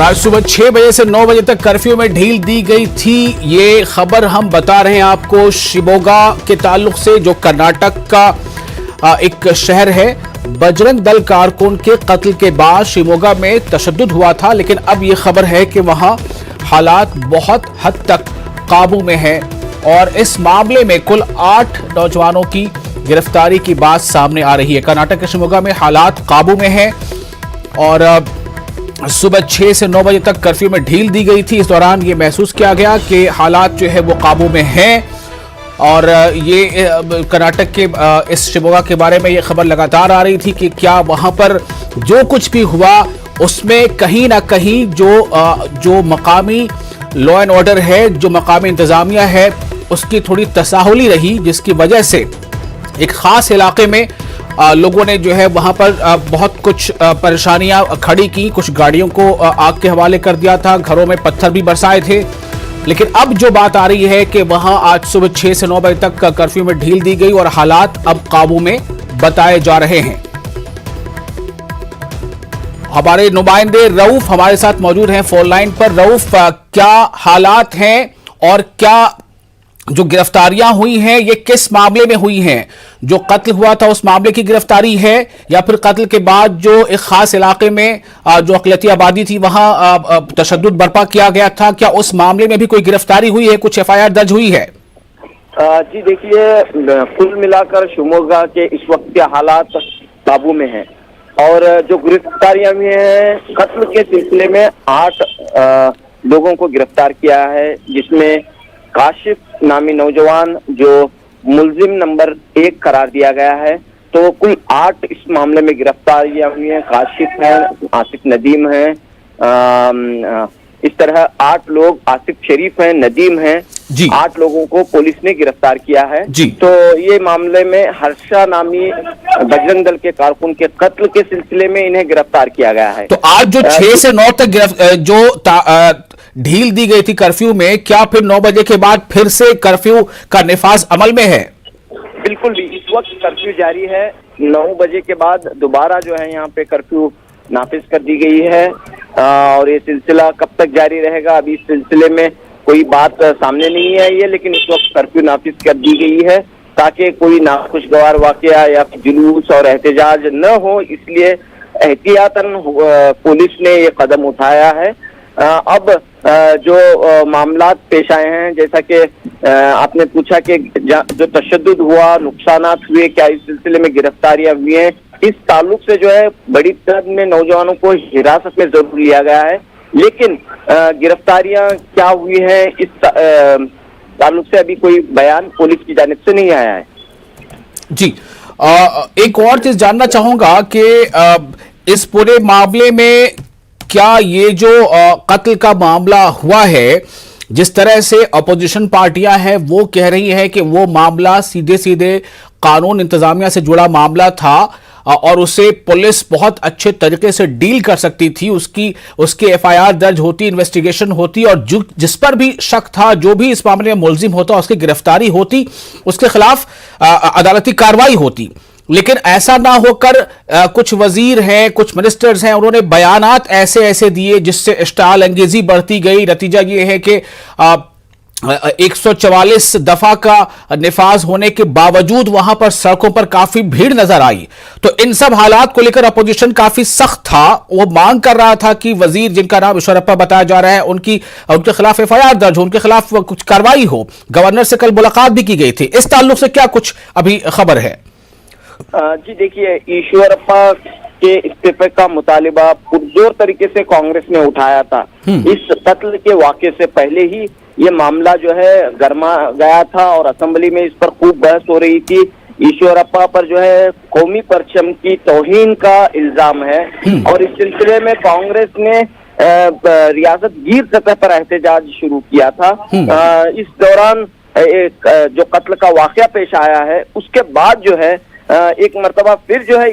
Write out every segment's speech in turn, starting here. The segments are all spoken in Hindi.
आज सुबह 6 बजे से 9 बजे तक कर्फ्यू में ढील दी गई थी। ये खबर हम बता रहे हैं आपको शिवमोगा के ताल्लुक से, जो कर्नाटक का एक शहर है। बजरंग दल कारकुन के कत्ल के बाद शिवमोगा में तशद्दुद हुआ था, लेकिन अब ये खबर है कि वहां हालात बहुत हद तक काबू में है और इस मामले में कुल 8 नौजवानों की गिरफ्तारी की बात सामने आ रही है। कर्नाटक के शिवमोगा में हालात काबू में है और सुबह 6 से 9 बजे तक कर्फ्यू में ढील दी गई थी। इस दौरान ये महसूस किया गया कि हालात जो है वो काबू में हैं और ये कर्नाटक के इस शिवमोगा के बारे में ये खबर लगातार आ रही थी कि क्या वहां पर जो कुछ भी हुआ उसमें कहीं ना कहीं जो मकामी लॉ एंड ऑर्डर है, जो मकामी इंतजामिया है, उसकी थोड़ी तसाहुली रही, जिसकी वजह से एक खास इलाके में लोगों ने जो है वहां पर बहुत कुछ परेशानियां खड़ी की। कुछ गाड़ियों को आग के हवाले कर दिया था, घरों में पत्थर भी बरसाए थे। लेकिन अब जो बात आ रही है कि वहां आज सुबह 6 से 9 बजे तक कर्फ्यू में ढील दी गई और हालात अब काबू में बताए जा रहे हैं। हमारे नुमाइंदे रऊफ हमारे साथ मौजूद हैं फोन लाइन पर। रऊफ, क्या हालात हैं और क्या जो गिरफ्तारियां हुई हैं ये किस मामले में हुई हैं? जो कत्ल हुआ था उस मामले की गिरफ्तारी है या फिर कत्ल के बाद जो एक खास इलाके में जो अक़लियती आबादी थी वहां तशद्दुद बर्पा किया गया था, क्या उस मामले में भी कोई गिरफ्तारी हुई है, कुछ FIR दर्ज हुई है? जी देखिए, कुल मिलाकर शिवमोगा के इस वक्त के हालात काबू में हैं और जो गिरफ्तारियां हुई हैं, कत्ल के सिलसिले में 8 लोगों को गिरफ्तार किया है, जिसमें काशिफ नामी नौजवान जो मुलजिम नंबर 1 करार दिया गया है। तो कुल 8 इस मामले में गिरफ्तारियां हुई हैं। काशिफ है, आसिफ नदीम है, इस तरह 8 लोग, आसिफ शरीफ हैं, नदीम हैं, 8 लोगों को पुलिस ने गिरफ्तार किया है। तो ये मामले में हर्षा नामी बजरंग दल के कारकुन के कत्ल के सिलसिले में इन्हें गिरफ्तार किया गया है। तो आज जो 6 से 9 तक ढील दी गई थी कर्फ्यू में, क्या फिर 9 बजे के बाद फिर से कर्फ्यू का निफाज अमल में है? बिल्कुल, इस वक्त कर्फ्यू जारी है। 9 बजे के बाद दोबारा जो है यहाँ पे कर्फ्यू नाफिज कर दी गई है और ये सिलसिला कब तक जारी रहेगा अभी इस सिलसिले में कोई बात सामने नहीं आई है, लेकिन इस वक्त कर्फ्यू नाफिज कर दी गई है ताकि कोई नाखुशगवार वाकया या जुलूस और एहतजाज न हो, इसलिए एहतियातन पुलिस ने ये कदम उठाया है। अब जो मामलात पेश आए हैं, जैसा कि आपने पूछा कि जो तशद्दुद हुआ, नुकसानात हुए, क्या इस सिलसिले में गिरफ्तारियां हुई हैं, इस ताल्लुक से जो है बड़ी तादाद में नौजवानों को हिरासत में जरूर लिया गया है, लेकिन गिरफ्तारियां क्या हुई हैं इस ताल्लुक से अभी कोई बयान पुलिस की जानिब से नहीं आया है। जी, एक और चीज जानना चाहूंगा कि इस पूरे मामले में क्या ये जो कत्ल का मामला हुआ है, जिस तरह से अपोजिशन पार्टियां हैं वो कह रही हैं कि वो मामला सीधे सीधे कानून इंतजामिया से जुड़ा मामला था और उसे पुलिस बहुत अच्छे तरीके से डील कर सकती थी, उसकी FIR दर्ज होती, इन्वेस्टिगेशन होती और जिस पर भी शक था, जो भी इस मामले में मुलजिम होता, उसकी गिरफ्तारी होती, उसके खिलाफ अदालती कार्रवाई होती। लेकिन ऐसा ना होकर कुछ वजीर हैं, कुछ मिनिस्टर्स हैं, उन्होंने बयानात ऐसे दिए जिससे इश्ताल अंगेजी बढ़ती गई। नतीजा ये है कि 144 दफा का निफाज होने के बावजूद वहां पर सड़कों पर काफी भीड़ नजर आई। तो इन सब हालात को लेकर अपोजिशन काफी सख्त था। वो मांग कर रहा था कि वजीर जिनका नाम ईश्वरप्पा बताया जा रहा है उनके खिलाफ FIR दर्ज हो, उनके खिलाफ कुछ कार्रवाई हो। गवर्नर से कल मुलाकात भी की गई थी। इस ताल्लुक से क्या कुछ अभी खबर है? जी देखिए, ईश्वरप्पा के इस्तीफे का मुतालिबा पुरजोर तरीके से कांग्रेस ने उठाया था। इस कत्ल के वाक़े से पहले ही ये मामला जो है गरमा गया था और असेंबली में इस पर खूब बहस हो रही थी। ईश्वरप्पा पर जो है कौमी परचम की तौहीन का इल्जाम है और इस सिलसिले में कांग्रेस ने रियासत गिर सतह पर एहतजाज शुरू किया था। इस दौरान जो कत्ल का वाक़या पेश आया है, उसके बाद जो है एक मर्तबा फिर जो है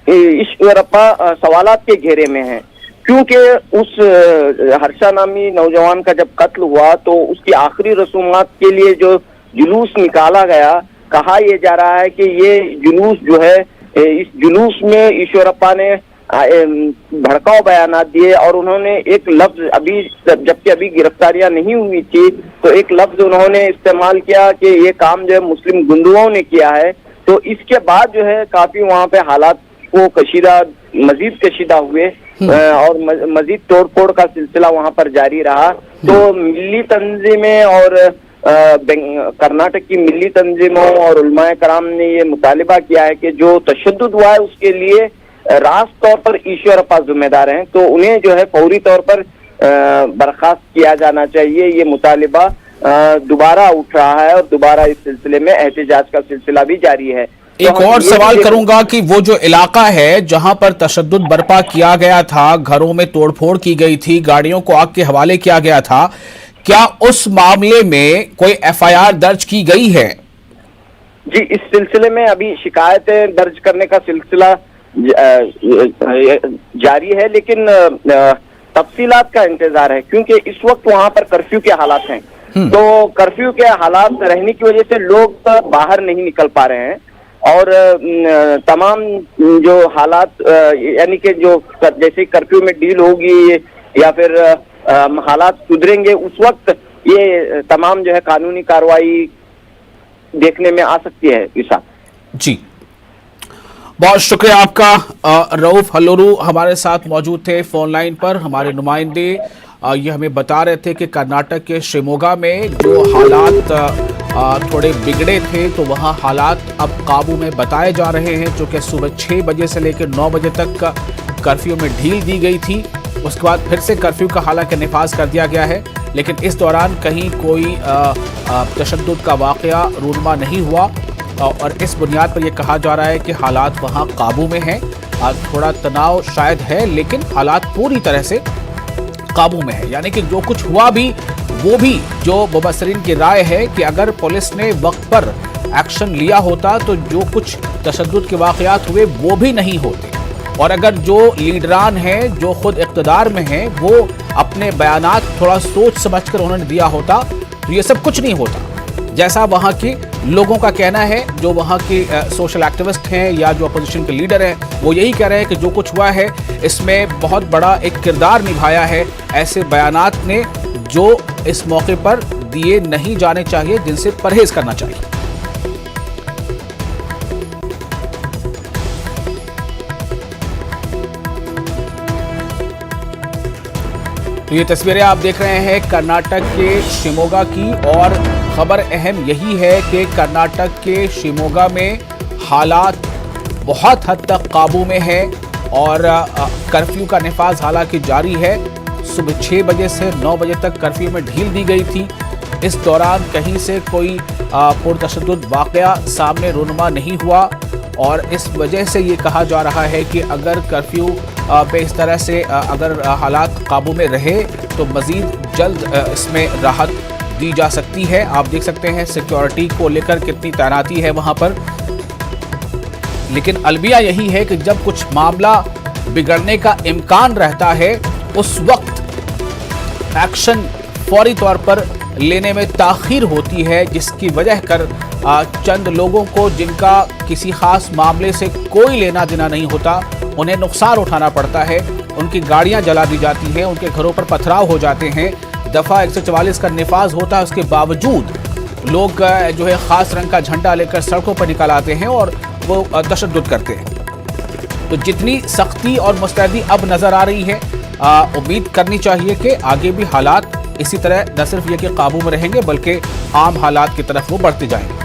ईश्वरप्पा सवालात के घेरे में है, क्योंकि उस हर्षा नामी नौजवान का जब कत्ल हुआ तो उसकी आखिरी रसूमात के लिए जो जुलूस निकाला गया, कहा यह जा रहा है कि ये जुलूस जो है, इस जुलूस में ईश्वरप्पा ने भड़काऊ बयानात दिए और उन्होंने एक लफ्ज अभी, जबकि अभी गिरफ्तारियां नहीं हुई थी, तो एक लफ्ज उन्होंने इस्तेमाल किया कि ये काम जो है मुस्लिम गुंडुओं ने किया है। तो इसके बाद जो है काफी वहाँ पे हालात को मजीद कशीदा हुए और मजीद तोड़फोड़ का सिलसिला वहाँ पर जारी रहा। तो मिली तंजीमें और कर्नाटक की मिली तंजीमों और उलमाए कराम ने ये मुतालिबा किया है कि जो तशद्दुद हुआ है उसके लिए रास्त तौर पर ईश्वरप्पा जिम्मेदार हैं, तो उन्हें जो है फौरी तौर पर बर्खास्त किया जाना चाहिए। ये मुतालिबा दोबारा उठ रहा है और दोबारा इस सिलसिले में एहतजाज का सिलसिला भी जारी है। एक और सवाल करूंगा कि वो जो इलाका है जहां पर तशद्दुद बर्पा किया गया था, घरों में तोड़फोड़ की गई थी, गाड़ियों को आग के हवाले किया गया था, क्या उस मामले में कोई एफआईआर दर्ज की गई है? जी, इस सिलसिले में अभी शिकायतें दर्ज करने का सिलसिला जारी है, लेकिन तफसीलात का इंतजार है क्योंकि इस वक्त वहां पर कर्फ्यू के हालात हैं। तो कर्फ्यू के हालात रहने की वजह से लोग बाहर नहीं निकल पा रहे हैं और तमाम जो हालात यानी कि जो जैसे कर्फ्यू में डील होगी या फिर हालात सुधरेंगे, उस वक्त ये तमाम जो है कानूनी कार्रवाई देखने में आ सकती है। ईसा जी, बहुत शुक्रिया आपका। रऊफ हल्लुरु हमारे साथ मौजूद थे फोन लाइन पर। हमारे नुमाइंदे ये हमें बता रहे थे कि कर्नाटक के शिमोगा में जो हालात थोड़े बिगड़े थे, तो वहाँ हालात अब काबू में बताए जा रहे हैं। चूँकि सुबह 6 बजे से लेकर 9 बजे तक कर्फ्यू में ढील दी गई थी, उसके बाद फिर से कर्फ्यू का हालांकि नफाज कर दिया गया है, लेकिन इस दौरान कहीं कोई तशद्दुद का वाक़या रूनमा नहीं हुआ और इस बुनियाद पर यह कहा जा रहा है कि हालात वहाँ काबू में हैं। थोड़ा तनाव शायद है, लेकिन हालात पूरी तरह से काबू में है। यानी कि जो कुछ हुआ भी, वो भी जो मुबस्सरीन की राय है कि अगर पुलिस ने वक्त पर एक्शन लिया होता तो जो कुछ तशद्दुद के वाक़यात हुए वो भी नहीं होते, और अगर जो लीडरान हैं जो खुद इक़्तिदार में हैं वो अपने बयानात थोड़ा सोच समझकर उन्होंने दिया होता तो ये सब कुछ नहीं होता, जैसा वहाँ के लोगों का कहना है। जो वहाँ के सोशल एक्टिविस्ट हैं या जो अपोजिशन के लीडर हैं वो यही कह रहे हैं कि जो कुछ हुआ है इसमें बहुत बड़ा एक किरदार निभाया है ऐसे बयानात ने जो इस मौके पर दिए नहीं जाने चाहिए, जिनसे परहेज करना चाहिए। तो ये तस्वीरें आप देख रहे हैं कर्नाटक के शिमोगा की, और खबर अहम यही है कि कर्नाटक के शिमोगा में हालात बहुत हद तक काबू में है और कर्फ्यू का नफाज हालांकि जारी है। सुबह 6 बजे से 9 बजे तक कर्फ्यू में ढील दी गई थी। इस दौरान कहीं से कोई पुरतशद्दुद वाक़या सामने रूनुमा नहीं हुआ और इस वजह से ये कहा जा रहा है कि अगर कर्फ्यू पे इस तरह से अगर हालात काबू में रहे तो मज़ीद जल्द इसमें राहत दी जा सकती है। आप देख सकते हैं सिक्योरिटी को लेकर कितनी तैनाती है वहाँ पर, लेकिन अलविया यही है कि जब कुछ मामला बिगड़ने का इम्कान रहता है उस वक्त एक्शन फौरी तौर पर लेने में ताख़ीर होती है, जिसकी वजह कर चंद लोगों को जिनका किसी ख़ास मामले से कोई लेना देना नहीं होता उन्हें नुकसान उठाना पड़ता है। उनकी गाड़ियां जला दी जाती हैं, उनके घरों पर पथराव हो जाते हैं। दफ़ा 144 का नफाज होता है, उसके बावजूद लोग जो है ख़ास रंग का झंडा लेकर सड़कों पर निकल आते हैं और वो तशद्दुद करते हैं। तो जितनी सख्ती और मुस्तैदी अब नज़र आ रही है, उम्मीद करनी चाहिए कि आगे भी हालात इसी तरह न सिर्फ ये कि काबू में रहेंगे बल्कि आम हालात की तरफ वो बढ़ते जाएंगे।